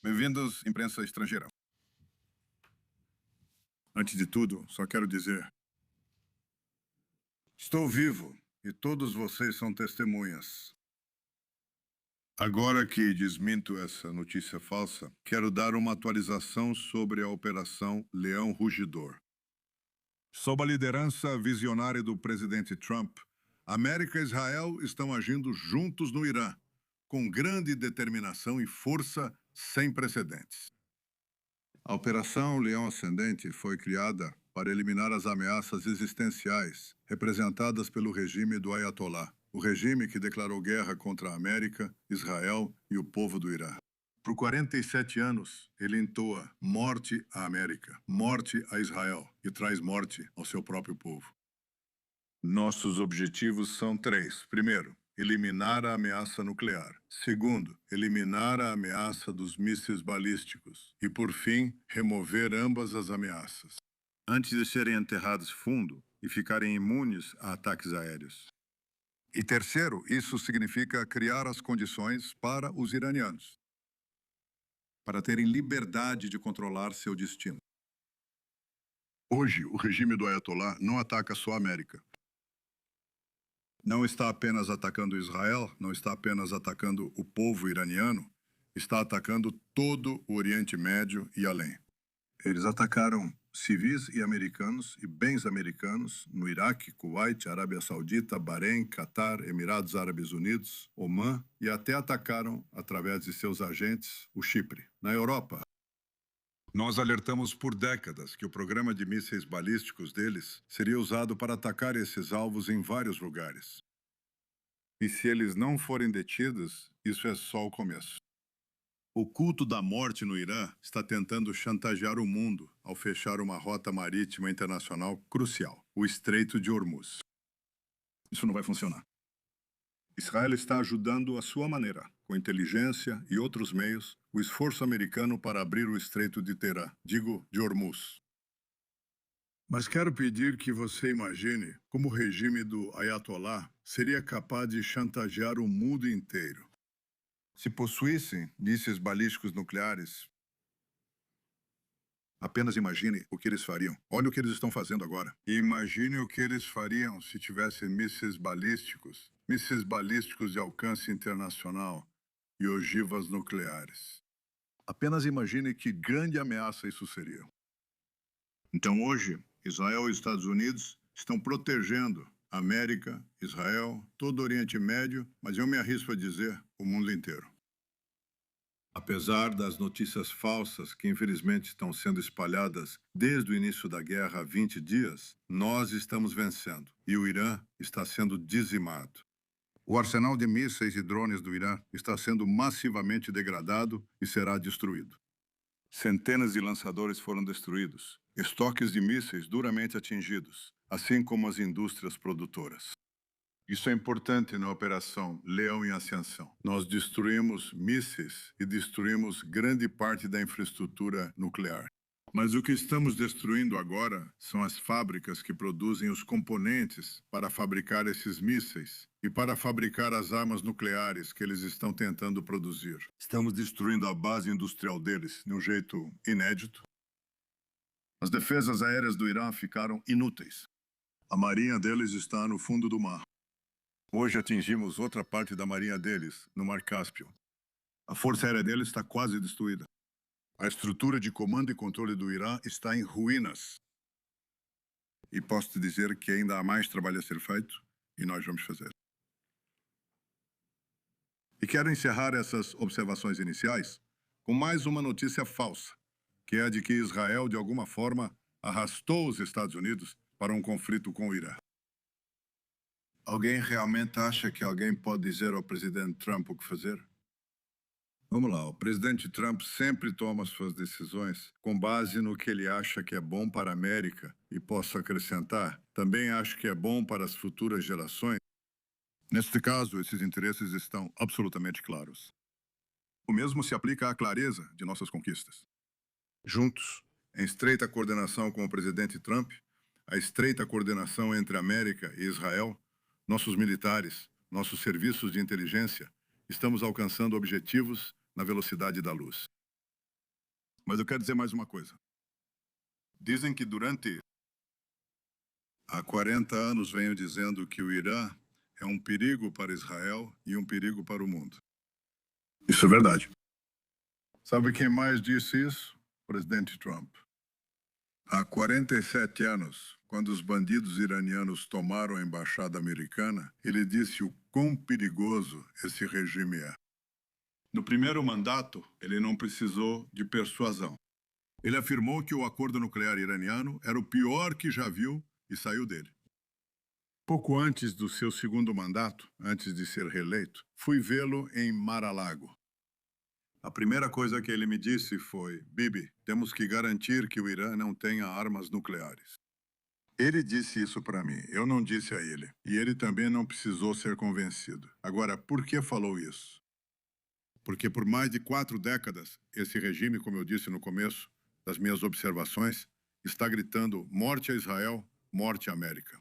Bem-vindos, imprensa estrangeira. Antes de tudo, só quero dizer: estou vivo e todos vocês são testemunhas. Agora que desminto essa notícia falsa, quero dar uma atualização sobre a Operação Leão Rugidor. Sob a liderança visionária do presidente Trump, América e Israel estão agindo juntos no Irã, com grande determinação e força sem precedentes. A Operação Leão Ascendente foi criada para eliminar as ameaças existenciais representadas pelo regime do Ayatollah, o regime que declarou guerra contra a América, Israel e o povo do Irã. Por 47 anos, ele entoa morte à América, morte a Israel e traz morte ao seu próprio povo. Nossos objetivos são 3. Primeiro, eliminar a ameaça nuclear. Segundo, eliminar a ameaça dos mísseis balísticos. E, por fim, remover ambas as ameaças, antes de serem enterrados fundo e ficarem imunes a ataques aéreos. E terceiro, isso significa criar as condições para os iranianos, para terem liberdade de controlar seu destino. Hoje, o regime do Ayatollah não ataca só a América. Não está apenas atacando Israel, não está apenas atacando o povo iraniano, está atacando todo o Oriente Médio e além. Eles atacaram civis e americanos e bens americanos no Iraque, Kuwait, Arábia Saudita, Bahrein, Catar, Emirados Árabes Unidos, Omã e até atacaram, através de seus agentes, o Chipre. Na Europa, nós alertamos por décadas que o programa de mísseis balísticos deles seria usado para atacar esses alvos em vários lugares. E se eles não forem detidos, isso é só o começo. O culto da morte no Irã está tentando chantagear o mundo ao fechar uma rota marítima internacional crucial, o Estreito de Hormuz. Isso não vai funcionar. Israel está ajudando à sua maneira, com inteligência e outros meios, o esforço americano para abrir o Estreito de Teherã, de Hormuz. Mas quero pedir que você imagine como o regime do Ayatollah seria capaz de chantagear o mundo inteiro. Se possuíssem mísseis balísticos nucleares, apenas imagine o que eles fariam. Olha o que eles estão fazendo agora. E imagine o que eles fariam se tivessem mísseis balísticos de alcance internacional e ogivas nucleares. Apenas imagine que grande ameaça isso seria. Então hoje, Israel e Estados Unidos estão protegendo a América, Israel, todo o Oriente Médio, mas eu me arrisco a dizer o mundo inteiro. Apesar das notícias falsas que infelizmente estão sendo espalhadas desde o início da guerra há 20 dias, nós estamos vencendo e o Irã está sendo dizimado. O arsenal de mísseis e drones do Irã está sendo massivamente degradado e será destruído. Centenas de lançadores foram destruídos, estoques de mísseis duramente atingidos, assim como as indústrias produtoras. Isso é importante na Operação Leão em Ascensão. Nós destruímos mísseis e destruímos grande parte da infraestrutura nuclear. Mas o que estamos destruindo agora são as fábricas que produzem os componentes para fabricar esses mísseis e para fabricar as armas nucleares que eles estão tentando produzir. Estamos destruindo a base industrial deles de um jeito inédito. As defesas aéreas do Irã ficaram inúteis. A marinha deles está no fundo do mar. Hoje atingimos outra parte da marinha deles, no Mar Cáspio. A força aérea deles está quase destruída. A estrutura de comando e controle do Irã está em ruínas. E posso te dizer que ainda há mais trabalho a ser feito, e nós vamos fazer. E quero encerrar essas observações iniciais com mais uma notícia falsa, que é a de que Israel, de alguma forma, arrastou os Estados Unidos para um conflito com o Irã. Alguém realmente acha que alguém pode dizer ao presidente Trump o que fazer? Vamos lá, o presidente Trump sempre toma suas decisões com base no que ele acha que é bom para a América e posso acrescentar, também acho que é bom para as futuras gerações. Neste caso, esses interesses estão absolutamente claros. O mesmo se aplica à clareza de nossas conquistas. Juntos, em estreita coordenação com o presidente Trump, a estreita coordenação entre América e Israel, nossos militares, nossos serviços de inteligência, estamos alcançando objetivos na velocidade da luz. Mas eu quero dizer mais uma coisa. Dizem que há 40 anos venho dizendo que o Irã é um perigo para Israel e um perigo para o mundo. Isso é verdade. Sabe quem mais disse isso? O presidente Trump. Há 47 anos, quando os bandidos iranianos tomaram a embaixada americana, ele disse o quão perigoso esse regime é. No primeiro mandato, ele não precisou de persuasão. Ele afirmou que o acordo nuclear iraniano era o pior que já viu e saiu dele. Pouco antes do seu segundo mandato, antes de ser reeleito, fui vê-lo em Mar-a-Lago. A primeira coisa que ele me disse foi: Bibi, temos que garantir que o Irã não tenha armas nucleares. Ele disse isso para mim, eu não disse a ele. E ele também não precisou ser convencido. Agora, por que falou isso? Porque por mais de 4 décadas, esse regime, como eu disse no começo das minhas observações, está gritando morte a Israel, morte à América.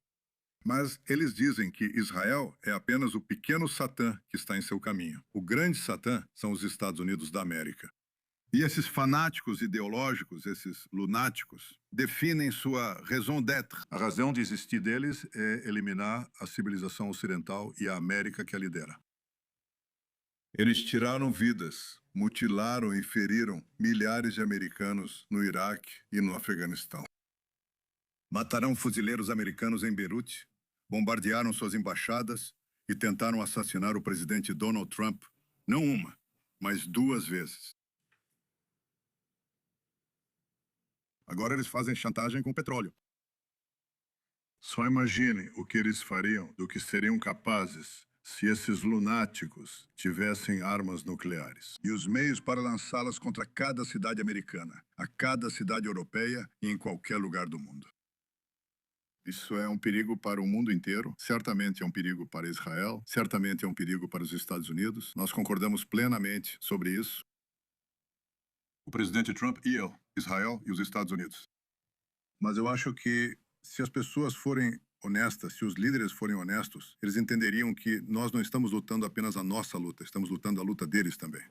Mas eles dizem que Israel é apenas o pequeno Satã que está em seu caminho. O grande Satã são os Estados Unidos da América. E esses fanáticos ideológicos, esses lunáticos, definem sua raison d'être. A razão de existir deles é eliminar a civilização ocidental e a América que a lidera. Eles tiraram vidas, mutilaram e feriram milhares de americanos no Iraque e no Afeganistão. Mataram fuzileiros americanos em Beirute, bombardearam suas embaixadas e tentaram assassinar o presidente Donald Trump, não uma, mas 2 vezes. Agora eles fazem chantagem com petróleo. Só imagine o que eles fariam, do que seriam capazes se esses lunáticos tivessem armas nucleares. E os meios para lançá-las contra cada cidade americana, a cada cidade europeia e em qualquer lugar do mundo. Isso é um perigo para o mundo inteiro, certamente é um perigo para Israel, certamente é um perigo para os Estados Unidos. Nós concordamos plenamente sobre isso. O presidente Trump e eu, Israel e os Estados Unidos. Mas eu acho que se as pessoas forem honestas, se os líderes forem honestos, eles entenderiam que nós não estamos lutando apenas a nossa luta, estamos lutando a luta deles também.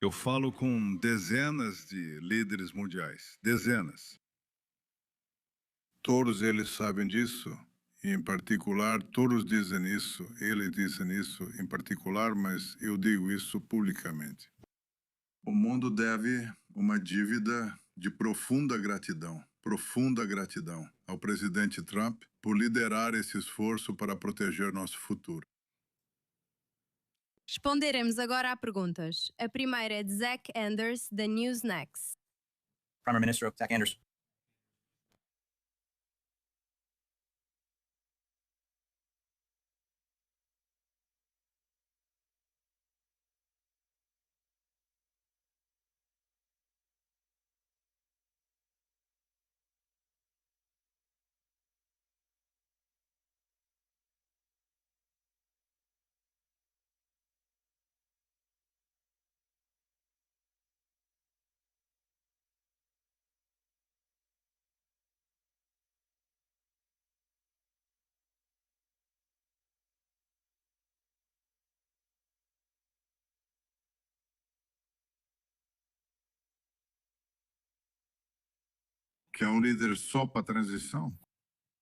Eu falo com dezenas de líderes mundiais, dezenas. Todos eles sabem disso, e em particular, todos dizem isso, eles dizem isso em particular, mas eu digo isso publicamente. O mundo deve uma dívida de profunda gratidão ao presidente Trump por liderar esse esforço para proteger nosso futuro. Responderemos agora a perguntas. A primeira é de Zach Anders, da Newsnext. Prime Minister Zach Anders. Que é um líder só para a transição?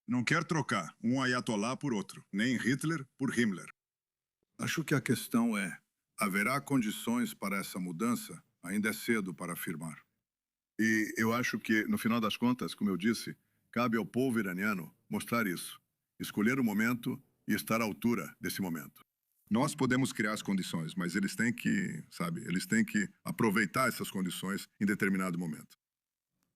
Não quer trocar um ayatollah por outro, nem Hitler por Himmler. Acho que a questão é: haverá condições para essa mudança? Ainda é cedo para afirmar. E eu acho que, no final das contas, como eu disse, cabe ao povo iraniano mostrar isso, escolher o momento e estar à altura desse momento. Nós podemos criar as condições, mas eles têm que, eles têm que aproveitar essas condições em determinado momento.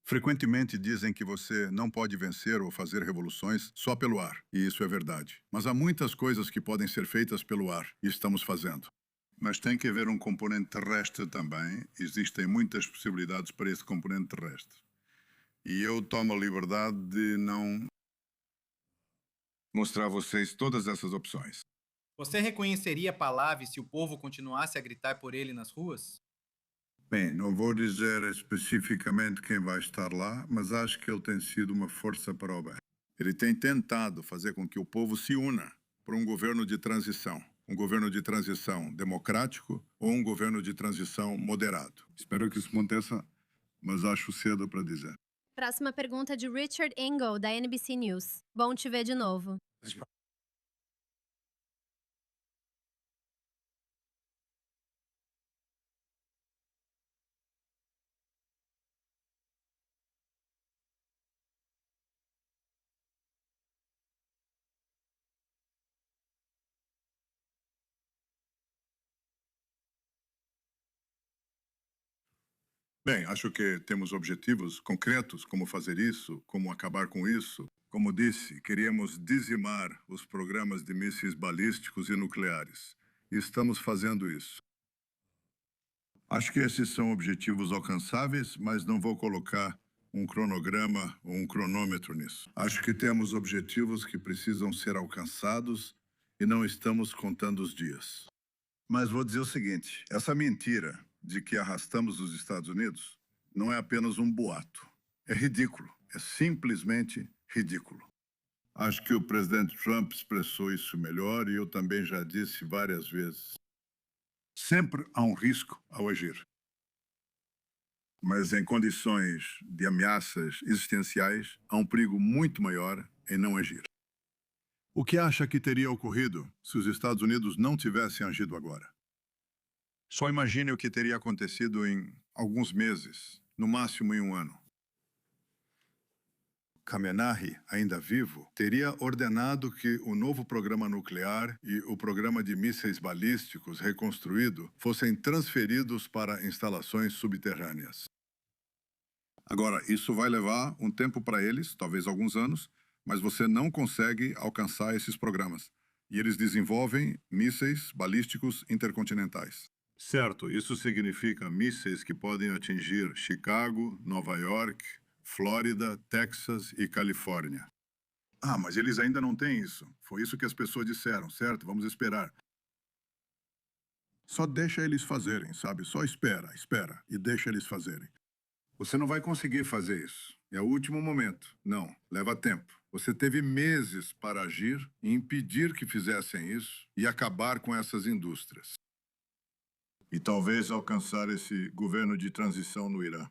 Frequentemente dizem que você não pode vencer ou fazer revoluções só pelo ar, e isso é verdade. Mas há muitas coisas que podem ser feitas pelo ar, e estamos fazendo. Mas tem que haver um componente terrestre também. Existem muitas possibilidades para esse componente terrestre. E eu tomo a liberdade de não mostrar a vocês todas essas opções. Você reconheceria Pahlavi se o povo continuasse a gritar por ele nas ruas? Bem, não vou dizer especificamente quem vai estar lá, mas acho que ele tem sido uma força para o bem. Ele tem tentado fazer com que o povo se una para um governo de transição. Um governo de transição democrático ou um governo de transição moderado. Espero que isso aconteça mas acho cedo para dizer. Próxima pergunta de Richard Engel, da NBC News. Bom te ver de novo. Bem, acho que temos objetivos concretos, como fazer isso, como acabar com isso. Como disse, queríamos dizimar os programas de mísseis balísticos e nucleares. E estamos fazendo isso. Acho que esses são objetivos alcançáveis, mas não vou colocar um cronograma ou um cronômetro nisso. Acho que temos objetivos que precisam ser alcançados e não estamos contando os dias. Mas vou dizer o seguinte, essa mentira de que arrastamos os Estados Unidos não é apenas um boato. É ridículo. É simplesmente ridículo. Acho que o presidente Trump expressou isso melhor e eu também já disse várias vezes. Sempre há um risco ao agir. Mas em condições de ameaças existenciais, há um perigo muito maior em não agir. O que acha que teria ocorrido se os Estados Unidos não tivessem agido agora? Só imagine o que teria acontecido em alguns meses, no máximo em um ano. Khamenei, ainda vivo, teria ordenado que o novo programa nuclear e o programa de mísseis balísticos reconstruído fossem transferidos para instalações subterrâneas. Agora, isso vai levar um tempo para eles, talvez alguns anos, mas você não consegue alcançar esses programas. E eles desenvolvem mísseis balísticos intercontinentais. Certo, isso significa mísseis que podem atingir Chicago, Nova York, Flórida, Texas e Califórnia. Ah, mas eles ainda não têm isso. Foi isso que as pessoas disseram, certo? Vamos esperar. Só deixa eles fazerem, sabe? Só espera e deixa eles fazerem. Você não vai conseguir fazer isso. É o último momento. Não, leva tempo. Você teve meses para agir e impedir que fizessem isso e acabar com essas indústrias. E talvez alcançar esse governo de transição no Irã.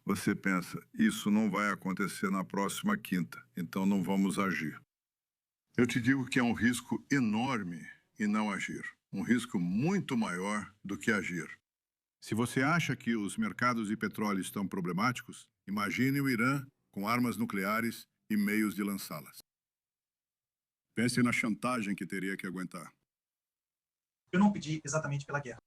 Você pensa, isso não vai acontecer na próxima quinta, então não vamos agir. Eu te digo que é um risco enorme em não agir. Um risco muito maior do que agir. Se você acha que os mercados de petróleo estão problemáticos, imagine o Irã com armas nucleares e meios de lançá-las. Pense na chantagem que teria que aguentar. Eu não pedi exatamente pela guerra.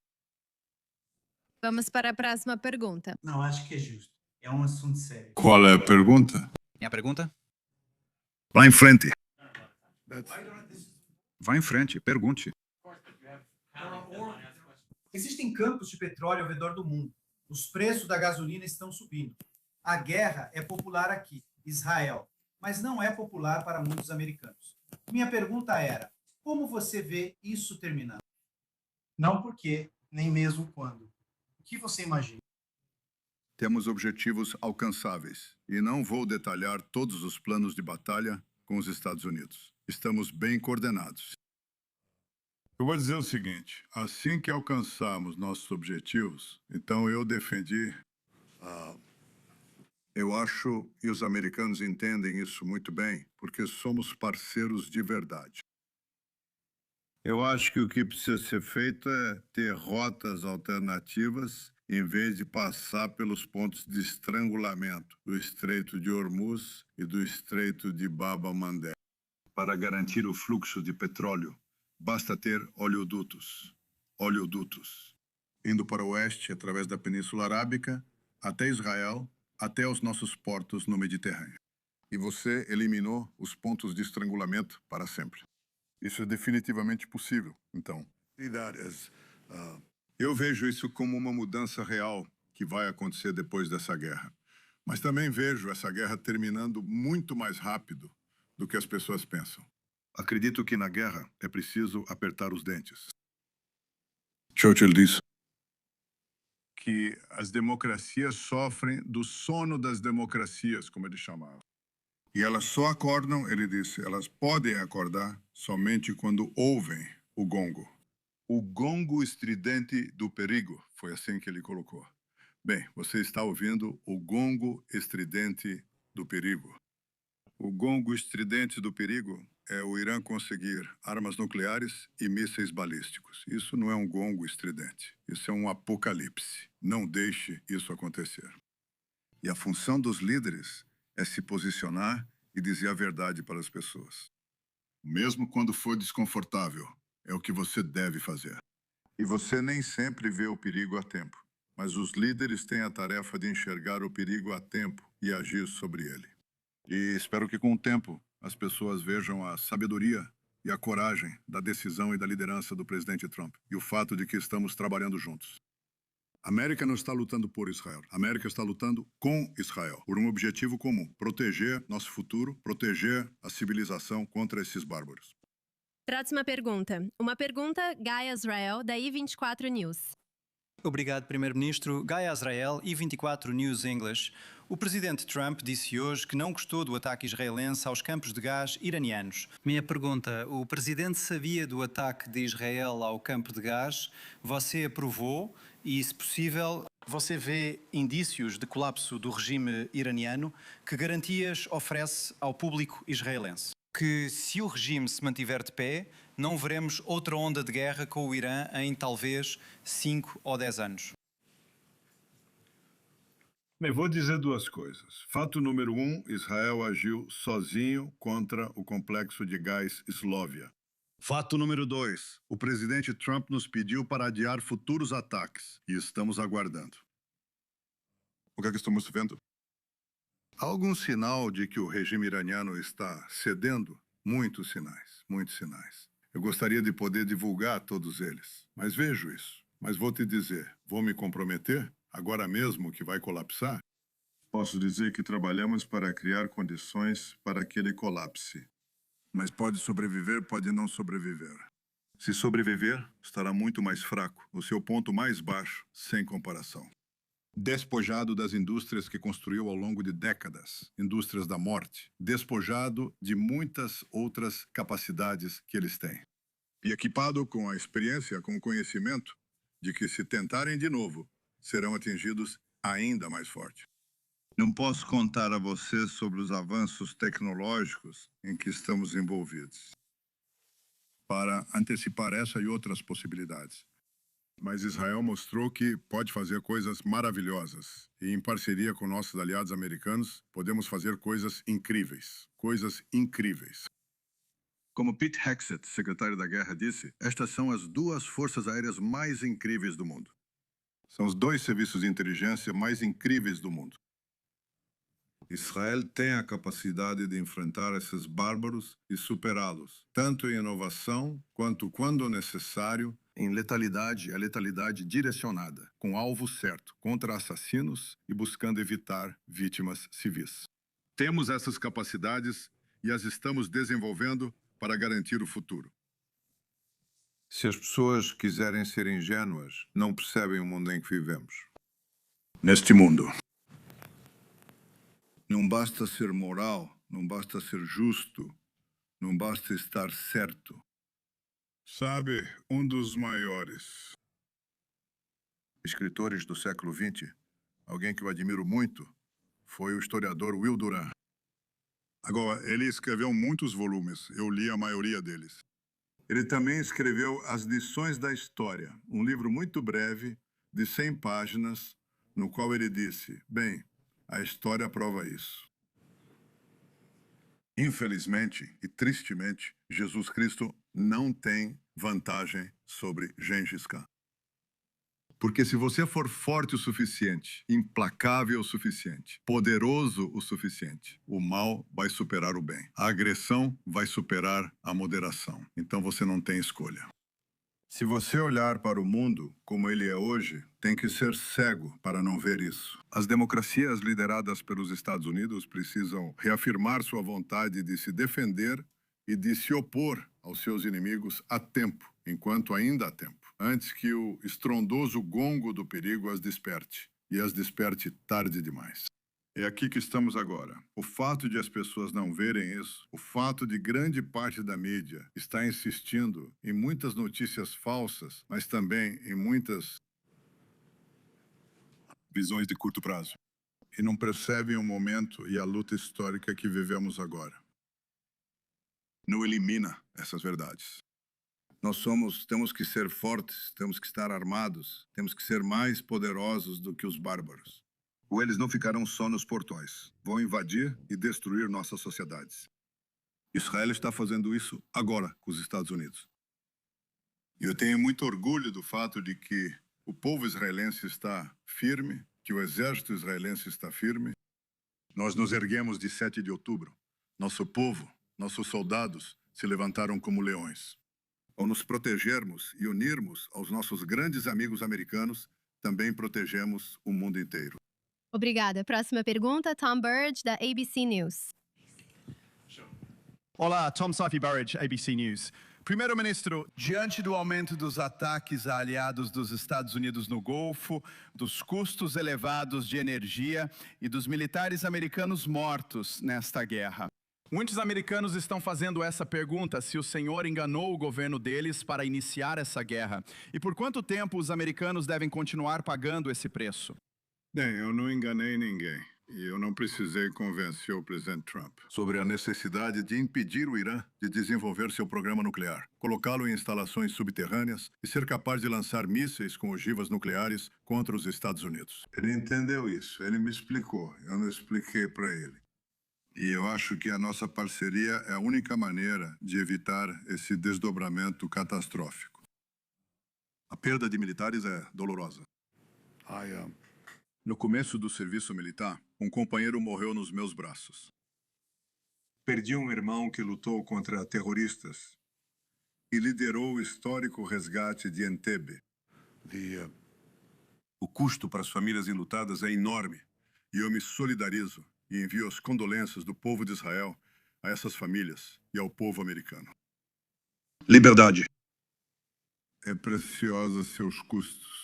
Vamos para a próxima pergunta. Não, acho que é justo. É um assunto sério. Qual é a pergunta? E a pergunta? Vá em frente. Vá em frente, pergunte. Existem campos de petróleo ao redor do mundo. Os preços da gasolina estão subindo. A guerra é popular aqui, Israel, mas não é popular para muitos americanos. Minha pergunta era: como você vê isso terminando? Não por quê, nem mesmo quando. O que você imagina? Temos objetivos alcançáveis e não vou detalhar todos os planos de batalha com os Estados Unidos. Estamos bem coordenados. Eu vou dizer o seguinte, assim que alcançarmos nossos objetivos, então eu defendi, eu acho, e os americanos entendem isso muito bem, porque somos parceiros de verdade. Eu acho que o que precisa ser feito é ter rotas alternativas em vez de passar pelos pontos de estrangulamento do Estreito de Hormuz e do Estreito de Bab el-Mandeb. Para garantir o fluxo de petróleo, basta ter oleodutos, indo para o oeste através da Península Arábica, até Israel, até os nossos portos no Mediterrâneo. E você eliminou os pontos de estrangulamento para sempre. Isso é definitivamente possível, então. Eu vejo isso como uma mudança real que vai acontecer depois dessa guerra. Mas também vejo essa guerra terminando muito mais rápido do que as pessoas pensam. Acredito que na guerra é preciso apertar os dentes. Churchill disse que as democracias sofrem do sono das democracias, como ele chamava. E elas só acordam, ele disse, elas podem acordar somente quando ouvem o gongo. O gongo estridente do perigo, foi assim que ele colocou. Bem, você está ouvindo o gongo estridente do perigo. O gongo estridente do perigo é o Irã conseguir armas nucleares e mísseis balísticos. Isso não é um gongo estridente. Isso é um apocalipse. Não deixe isso acontecer. E a função dos líderes é se posicionar e dizer a verdade para as pessoas. Mesmo quando for desconfortável, é o que você deve fazer. E você nem sempre vê o perigo a tempo, mas os líderes têm a tarefa de enxergar o perigo a tempo e agir sobre ele. E espero que com o tempo as pessoas vejam a sabedoria e a coragem da decisão e da liderança do presidente Trump e o fato de que estamos trabalhando juntos. A América não está lutando por Israel. A América está lutando com Israel, por um objetivo comum: proteger nosso futuro, proteger a civilização contra esses bárbaros. Próxima pergunta. Uma pergunta, Guy Azrael, da I24 News. Obrigado, Primeiro-Ministro. Guy Azrael, I24 News English. O presidente Trump disse hoje que não gostou do ataque israelense aos campos de gás iranianos. Minha pergunta, o presidente sabia do ataque de Israel ao campo de gás? Você aprovou? E, se possível, você vê indícios de colapso do regime iraniano? Que garantias oferece ao público israelense? Que, se o regime se mantiver de pé, não veremos outra onda de guerra com o Irã em talvez 5 ou 10 anos? Bem, vou dizer duas coisas. Fato número 1, Israel agiu sozinho contra o complexo de gás Eslovia. Fato número 2, o presidente Trump nos pediu para adiar futuros ataques e estamos aguardando. O que é que estamos vendo? Há algum sinal de que o regime iraniano está cedendo? Muitos sinais, muitos sinais. Eu gostaria de poder divulgar todos eles, mas vejo isso. Mas vou te dizer, vou me comprometer, agora mesmo que vai colapsar? Posso dizer que trabalhamos para criar condições para que ele colapse. Mas pode sobreviver, pode não sobreviver. Se sobreviver, estará muito mais fraco, o seu ponto mais baixo, sem comparação. Despojado das indústrias que construiu ao longo de décadas, indústrias da morte, despojado de muitas outras capacidades que eles têm. E equipado com a experiência, com o conhecimento de que, se tentarem de novo, serão atingidos ainda mais forte. Não posso contar a você sobre os avanços tecnológicos em que estamos envolvidos para antecipar essa e outras possibilidades. Mas Israel mostrou que pode fazer coisas maravilhosas e, em parceria com nossos aliados americanos, podemos fazer coisas incríveis. Coisas incríveis. Como Pete Hegseth, secretário da Guerra, disse, estas são as duas forças aéreas mais incríveis do mundo. São os dois serviços de inteligência mais incríveis do mundo. Israel tem a capacidade de enfrentar esses bárbaros e superá-los, tanto em inovação quanto, quando necessário, em letalidade, a letalidade direcionada, com alvo certo, contra assassinos e buscando evitar vítimas civis. Temos essas capacidades e as estamos desenvolvendo para garantir o futuro. Se as pessoas quiserem ser ingênuas, não percebem o mundo em que vivemos. Neste mundo, não basta ser moral, não basta ser justo, não basta estar certo. Sabe, um dos maiores escritores do século XX, alguém que eu admiro muito, foi o historiador Will Durant. Agora, ele escreveu muitos volumes, eu li a maioria deles. Ele também escreveu As Lições da História, um livro muito breve, de 100 páginas, no qual ele disse, bem, a história prova isso. Infelizmente e tristemente, Jesus Cristo não tem vantagem sobre Gengis Khan. Porque se você for forte o suficiente, implacável o suficiente, poderoso o suficiente, o mal vai superar o bem. A agressão vai superar a moderação. Então você não tem escolha. Se você olhar para o mundo como ele é hoje, tem que ser cego para não ver isso. As democracias lideradas pelos Estados Unidos precisam reafirmar sua vontade de se defender e de se opor aos seus inimigos a tempo, enquanto ainda há tempo, antes que o estrondoso gongo do perigo as desperte, e as desperte tarde demais. É aqui que estamos agora. O fato de as pessoas não verem isso, o fato de grande parte da mídia estar insistindo em muitas notícias falsas, mas também em muitas visões de curto prazo e não percebem o momento e a luta histórica que vivemos agora. Não elimina essas verdades. Temos que ser fortes, temos que estar armados, temos que ser mais poderosos do que os bárbaros. Ou eles não ficarão só nos portões, vão invadir e destruir nossas sociedades. Israel está fazendo isso agora com os Estados Unidos. E eu tenho muito orgulho do fato de que o povo israelense está firme, que o exército israelense está firme. Nós nos erguemos de 7 de outubro. Nosso povo, nossos soldados se levantaram como leões. Ao nos protegermos e unirmos aos nossos grandes amigos americanos, também protegemos o mundo inteiro. Obrigada. Próxima pergunta, Tom Burge, da ABC News. Olá, Tom Safi Burridge, ABC News. Primeiro-Ministro, Diante do aumento dos ataques a aliados dos Estados Unidos no Golfo, dos custos elevados de energia e dos militares americanos mortos nesta guerra, muitos americanos estão fazendo essa pergunta se o senhor enganou o governo deles para iniciar essa guerra. E por quanto tempo os americanos devem continuar pagando esse preço? Bem, eu não enganei ninguém. E eu não precisei convencer o presidente Trump sobre a necessidade de impedir o Irã de desenvolver seu programa nuclear, colocá-lo em instalações subterrâneas e ser capaz de lançar mísseis com ogivas nucleares contra os Estados Unidos. Ele entendeu isso, ele me explicou, eu não expliquei para ele. E eu acho que a nossa parceria é a única maneira de evitar esse desdobramento catastrófico. A perda de militares é dolorosa. No começo do serviço militar, um companheiro morreu nos meus braços. Perdi um irmão que lutou contra terroristas e liderou o histórico resgate de Entebbe. O custo para as famílias enlutadas é enorme e eu me solidarizo e envio as condolências do povo de Israel a essas famílias e ao povo americano. Liberdade. É preciosa seus custos.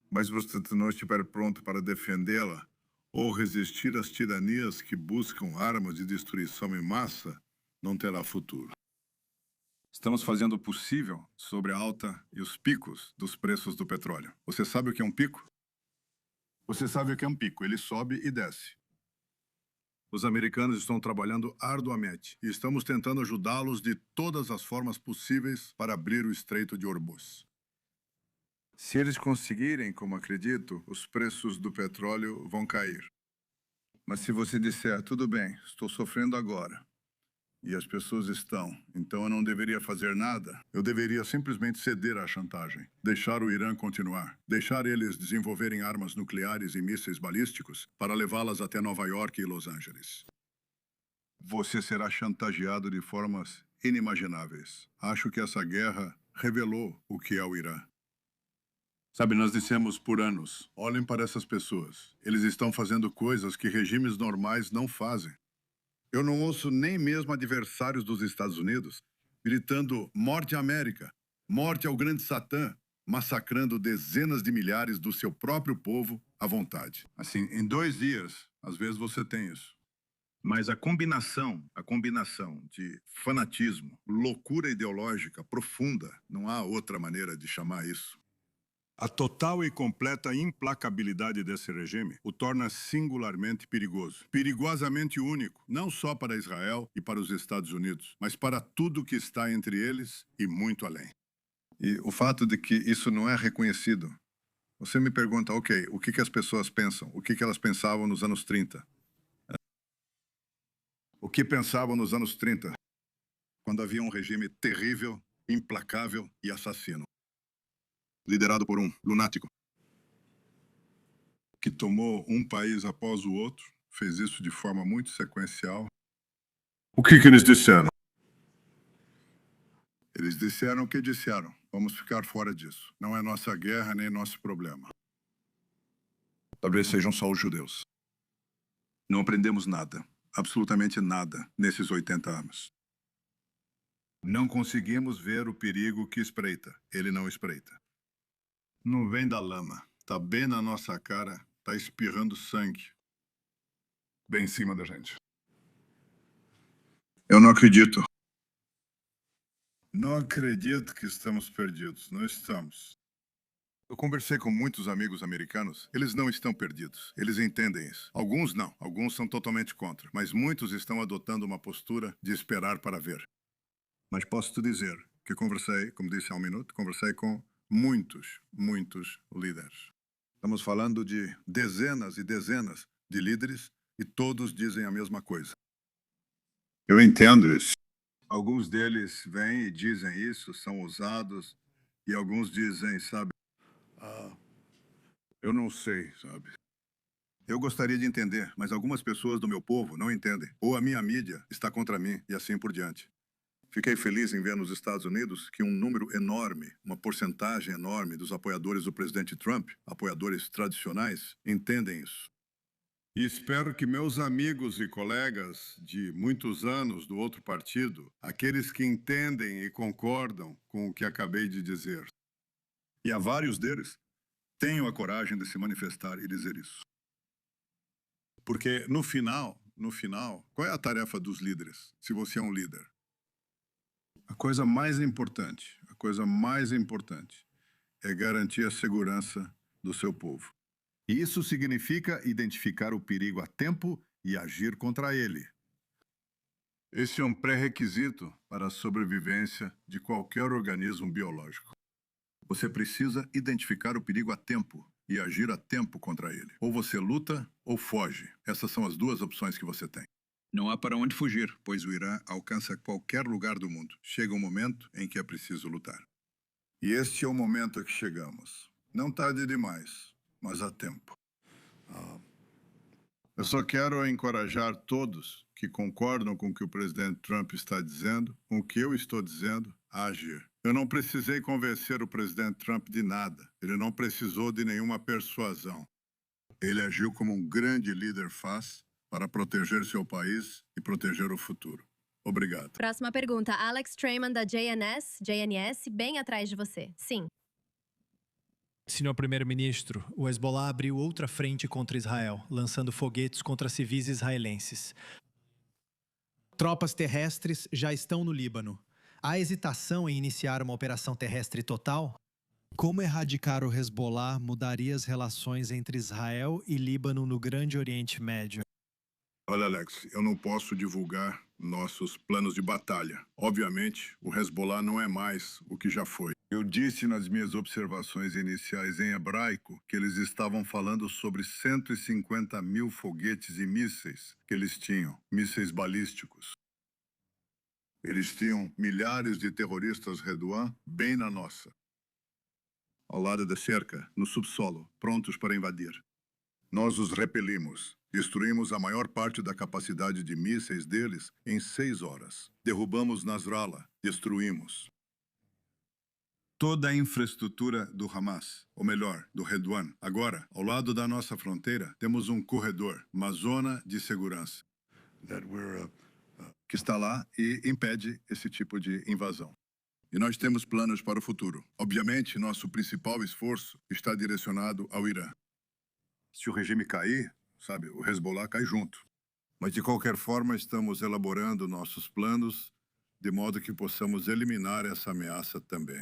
Mas você não estiver pronto para defendê-la ou resistir às tiranias que buscam armas de destruição em massa, não terá futuro. Estamos fazendo o possível sobre a alta e os picos dos preços do petróleo. Você sabe o que é um pico? Você sabe o que é um pico, ele sobe e desce. Os americanos estão trabalhando arduamente e estamos tentando ajudá-los de todas as formas possíveis para abrir o Estreito de Hormuz. Se eles conseguirem, como acredito, os preços do petróleo vão cair. Mas se você disser, tudo bem, estou sofrendo agora, e as pessoas estão, então eu não deveria fazer nada, eu deveria simplesmente ceder à chantagem, deixar o Irã continuar, deixar eles desenvolverem armas nucleares e mísseis balísticos para levá-las até Nova York e Los Angeles. Você será chantageado de formas inimagináveis. Acho que essa guerra revelou o que é o Irã. Sabe, nós dissemos por anos, olhem para essas pessoas. Eles estão fazendo coisas que regimes normais não fazem. Eu não ouço nem mesmo adversários dos Estados Unidos gritando morte à América, morte ao grande Satã, massacrando dezenas de milhares do seu próprio povo à vontade. Assim, em 2 dias, às vezes você tem isso. Mas a combinação de fanatismo, loucura ideológica profunda, não há outra maneira de chamar isso. A total e completa implacabilidade desse regime o torna singularmente perigoso. Perigosamente único, não só para Israel e para os Estados Unidos, mas para tudo que está entre eles e muito além. E o fato de que isso não é reconhecido. Você me pergunta, ok, o que as pessoas pensam? O que elas pensavam nos anos 30? O que pensavam nos anos 30? Quando havia um regime terrível, implacável e assassino. Liderado por um lunático que tomou um país após o outro, fez isso de forma muito sequencial. O que eles disseram? Eles disseram o que disseram. Vamos ficar fora disso. Não é nossa guerra nem nosso problema. Talvez sejam só os judeus. Não aprendemos nada, absolutamente nada, nesses 80 anos. Não conseguimos ver o perigo que espreita. Ele não espreita. Não vem da lama. Tá bem na nossa cara. Tá espirrando sangue. Bem em cima da gente. Eu não acredito. Não acredito que estamos perdidos. Não estamos. Eu conversei com muitos amigos americanos. Eles não estão perdidos. Eles entendem isso. Alguns não. Alguns são totalmente contra. Mas muitos estão adotando uma postura de esperar para ver. Mas posso te dizer que conversei, como disse há um minuto, conversei com muitos líderes. Estamos falando de dezenas e dezenas de líderes e todos dizem a mesma coisa. Eu entendo isso. Alguns deles vêm e dizem isso, são ousados, e alguns dizem, sabe, eu não sei, sabe. Eu gostaria de entender, mas algumas pessoas do meu povo não entendem. Ou a minha mídia está contra mim e assim por diante. Fiquei feliz em ver nos Estados Unidos que um número enorme, uma porcentagem enorme dos apoiadores do presidente Trump, apoiadores tradicionais, entendem isso. E espero que meus amigos e colegas de muitos anos do outro partido, aqueles que entendem e concordam com o que acabei de dizer, e há vários deles, tenham a coragem de se manifestar e dizer isso. Porque no final, qual é a tarefa dos líderes, se você é um líder? A coisa mais importante é garantir a segurança do seu povo. E isso significa identificar o perigo a tempo e agir contra ele. Esse é um pré-requisito para a sobrevivência de qualquer organismo biológico. Você precisa identificar o perigo a tempo e agir a tempo contra ele. Ou você luta ou foge. Essas são as duas opções que você tem. Não há para onde fugir, pois o Irã alcança qualquer lugar do mundo. Chega um momento em que é preciso lutar. E este é o momento a que chegamos. Não tarde demais, mas há tempo. Eu só quero encorajar todos que concordam com o que o presidente Trump está dizendo, com o que eu estou dizendo, a agir. Eu não precisei convencer o presidente Trump de nada. Ele não precisou de nenhuma persuasão. Ele agiu como um grande líder faz para proteger seu país e proteger o futuro. Obrigado. Próxima pergunta. Alex Trayman, da JNS, bem atrás de você. Sim. Senhor Primeiro-Ministro, o Hezbollah abriu outra frente contra Israel, lançando foguetes contra civis israelenses. Tropas terrestres já estão no Líbano. Há hesitação em iniciar uma operação terrestre total? Como erradicar o Hezbollah mudaria as relações entre Israel e Líbano no Grande Oriente Médio? Olha, Alex, eu não posso divulgar nossos planos de batalha. Obviamente, o Hezbollah não é mais o que já foi. Eu disse nas minhas observações iniciais em hebraico que eles estavam falando sobre 150 mil foguetes e mísseis que eles tinham, mísseis balísticos. Eles tinham milhares de terroristas Redouan bem na nossa, ao lado da cerca, no subsolo, prontos para invadir. Nós os repelimos. Destruímos a maior parte da capacidade de mísseis deles em 6 horas. Derrubamos Nasrallah. Destruímos toda a infraestrutura do Hamas, ou melhor, do Redouan. Agora, ao lado da nossa fronteira, temos um corredor, uma zona de segurança, que está lá e impede esse tipo de invasão. E nós temos planos para o futuro. Obviamente, nosso principal esforço está direcionado ao Irã. Se o regime cair, sabe, o Hezbollah cai junto. Mas, de qualquer forma, estamos elaborando nossos planos de modo que possamos eliminar essa ameaça também.